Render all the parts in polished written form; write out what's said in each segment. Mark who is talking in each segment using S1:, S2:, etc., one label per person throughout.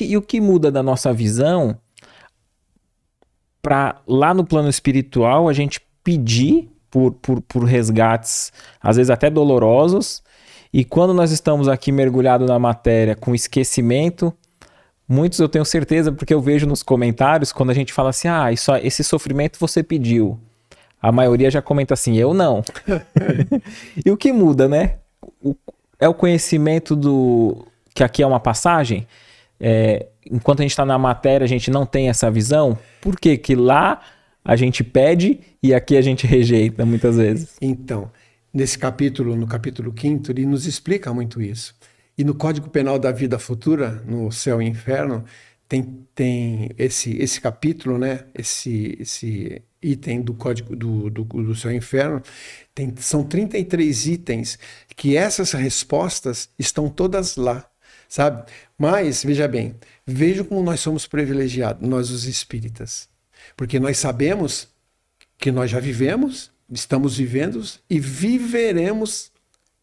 S1: E o que muda da nossa visão para lá no plano espiritual a gente pedir por resgates, às vezes até dolorosos, e quando nós estamos aqui mergulhados na matéria com esquecimento, muitos eu tenho certeza, porque eu vejo nos comentários, quando a gente fala assim, esse sofrimento você pediu. A maioria já comenta assim, eu não. E o que muda, né? É o conhecimento que aqui é uma passagem? Enquanto a gente está na matéria, a gente não tem essa visão? Por que que lá a gente pede e aqui a gente rejeita muitas vezes?
S2: Então, nesse capítulo, no capítulo 5º, ele nos explica muito isso. E no Código Penal da Vida Futura, no Céu e Inferno, tem esse capítulo, né? Esse item do Código do Céu e Inferno, são 33 itens que essas respostas estão todas lá, sabe? Mas, veja como nós somos privilegiados, nós os espíritas. Porque nós sabemos que nós já vivemos, estamos vivendo e viveremos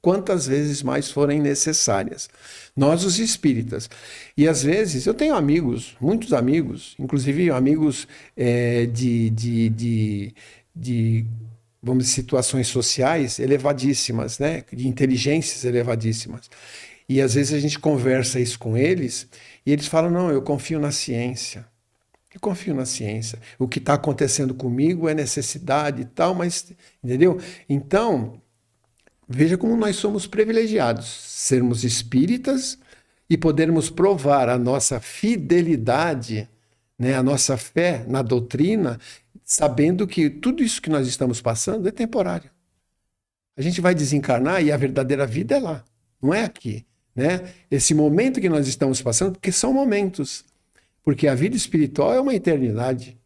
S2: quantas vezes mais forem necessárias. Nós, os espíritas. E às vezes, eu tenho amigos, muitos amigos, inclusive amigos vamos dizer, situações sociais elevadíssimas, né? De inteligências elevadíssimas. E às vezes a gente conversa isso com eles e eles falam, não, eu confio na ciência. Eu confio na ciência. O que está acontecendo comigo é necessidade e tal, mas, entendeu? Então, veja como nós somos privilegiados, sermos espíritas e podermos provar a nossa fidelidade, né, a nossa fé na doutrina, sabendo que tudo isso que nós estamos passando é temporário. A gente vai desencarnar e a verdadeira vida é lá, não é aqui, né? Esse momento que nós estamos passando, porque são momentos. Porque a vida espiritual é uma eternidade.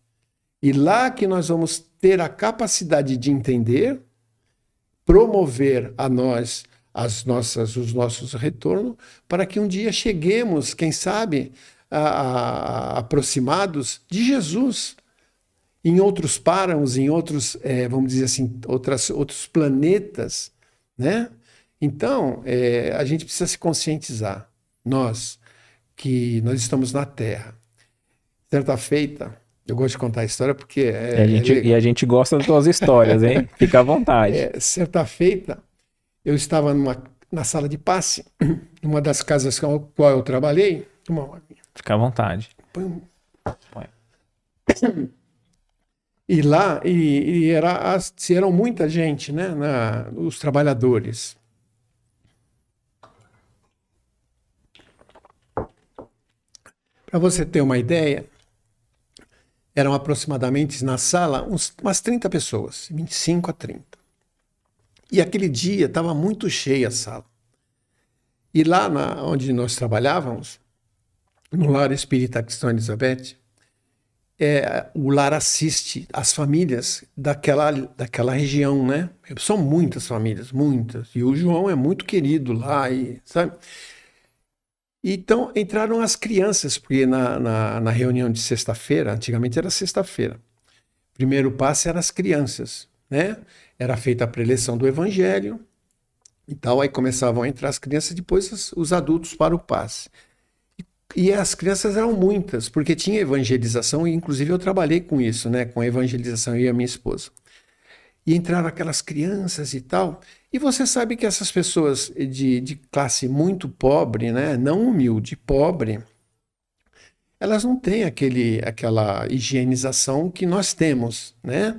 S2: E lá que nós vamos ter a capacidade de entender, promover a nós os nossos retornos, para que um dia cheguemos, quem sabe, aproximados de Jesus, em outros páramos, em outros, vamos dizer assim, outros planetas, né? Então, a gente precisa se conscientizar, que nós estamos na Terra. Certa feita, eu gosto de contar a história porque...
S1: E a gente gosta das tuas histórias, hein? Fica à vontade.
S2: Certa feita, eu estava na sala de passe, numa das casas com a qual eu trabalhei.
S1: Fica à vontade.
S2: Põe. E lá, eram muita gente, né? Os trabalhadores. Para você ter uma ideia, eram aproximadamente na sala umas 30 pessoas, 25 a 30. E aquele dia estava muito cheia a sala. E lá onde nós trabalhávamos, no Lar Espírita São Elizabeth, o lar assiste as famílias daquela região, né? São muitas famílias, muitas. E o João é muito querido lá, sabe? Então, entraram as crianças, porque na reunião de sexta-feira, antigamente era sexta-feira, primeiro passe eram as crianças, né? Era feita a preleção do evangelho e tal, aí começavam a entrar as crianças, depois os adultos para o passe. E as crianças eram muitas, porque tinha evangelização, e inclusive eu trabalhei com isso, né? Com a evangelização, eu e a minha esposa. E entraram aquelas crianças e tal. E você sabe que essas pessoas de classe muito pobre, né? Não humilde, pobre, elas não têm aquela higienização que nós temos, né?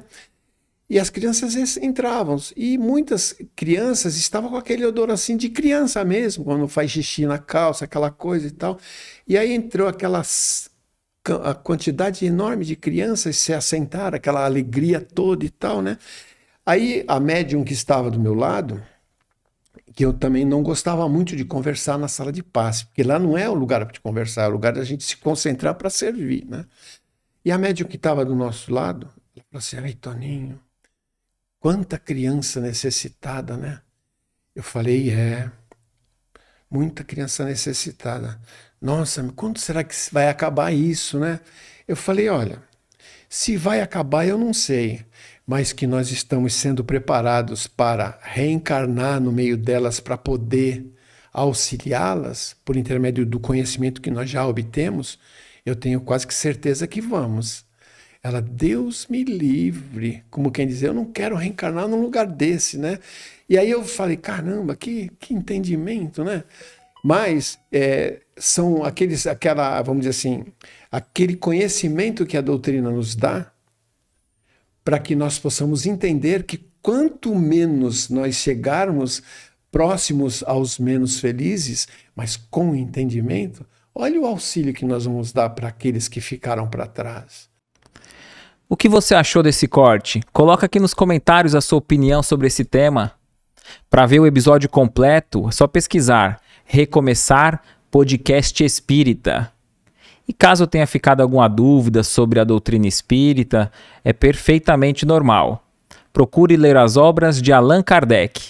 S2: E as crianças entravam, e muitas crianças estavam com aquele odor assim de criança mesmo, quando faz xixi na calça, aquela coisa e tal. E aí entrou a quantidade enorme de crianças se assentaram, aquela alegria toda e tal, né? Aí a médium que estava do meu lado, que eu também não gostava muito de conversar na sala de passe, porque lá não é o lugar para conversar, é o lugar da gente se concentrar para servir, né? E a médium que estava do nosso lado, ela falou assim, ai, Toninho, quanta criança necessitada, né? Eu falei, muita criança necessitada. Nossa, quando será que vai acabar isso, né? Eu falei, olha, se vai acabar eu não sei, mas que nós estamos sendo preparados para reencarnar no meio delas para poder auxiliá-las por intermédio do conhecimento que nós já obtemos, eu tenho quase que certeza que vamos. Ela, Deus me livre, como quem diz, eu não quero reencarnar num lugar desse, né? E aí eu falei, caramba, que entendimento, né? Mas são vamos dizer assim, aquele conhecimento que a doutrina nos dá para que nós possamos entender que quanto menos nós chegarmos próximos aos menos felizes, mas com entendimento, olha o auxílio que nós vamos dar para aqueles que ficaram para trás.
S1: O que você achou desse corte? Coloca aqui nos comentários a sua opinião sobre esse tema. Para ver o episódio completo, é só pesquisar Recomeçar Podcast Espírita. E caso tenha ficado alguma dúvida sobre a doutrina espírita, é perfeitamente normal. Procure ler as obras de Allan Kardec.